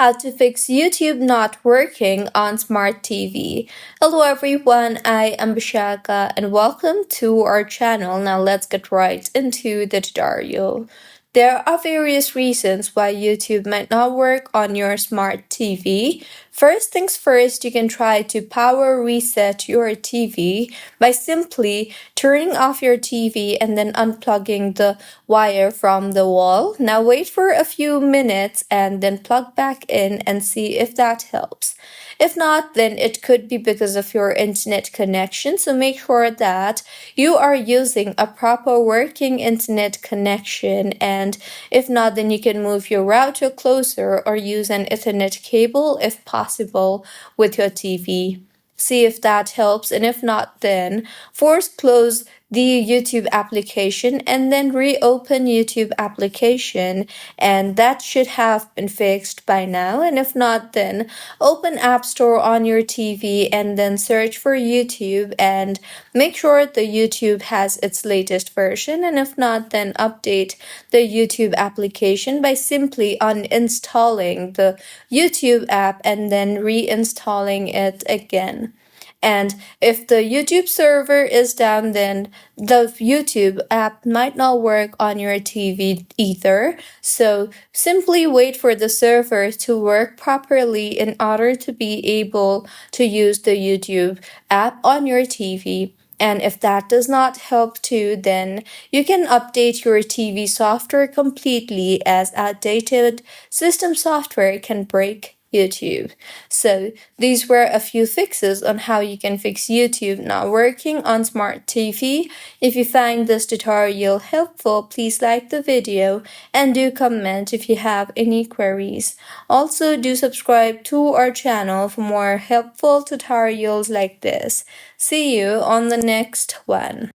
How to fix YouTube not working on Smart TV. Hello everyone, I am Bishaka and welcome to our channel. Now let's get right into the tutorial. There are various reasons why YouTube might not work on your Smart TV. First things first, you can try to power reset your TV by simply turning off your TV and then unplugging the wire from the wall. Now wait for a few minutes and then plug back in and see if that helps. If not, then it could be because of your internet connection, so make sure that you are using a proper working internet connection, and if not, then you can move your router closer or use an Ethernet cable if possible with your TV. See if that helps, and if not, then force close the YouTube application and then reopen YouTube application, and that should have been fixed by now. And if not, then open App Store on your TV and then search for YouTube and make sure the YouTube has its latest version, and if not, then update the YouTube application by simply uninstalling the YouTube app and then reinstalling it again. And if the YouTube server is down, then the YouTube app might not work on your TV either. So simply wait for the server to work properly in order to be able to use the YouTube app on your TV. And if that does not help too, then you can update your TV software completely, as outdated system software can break YouTube. So these were a few fixes on how you can fix YouTube not working on Smart TV. If you find this tutorial helpful, please like the video and do comment if you have any queries. Also, do subscribe to our channel for more helpful tutorials like this. See you on the next one.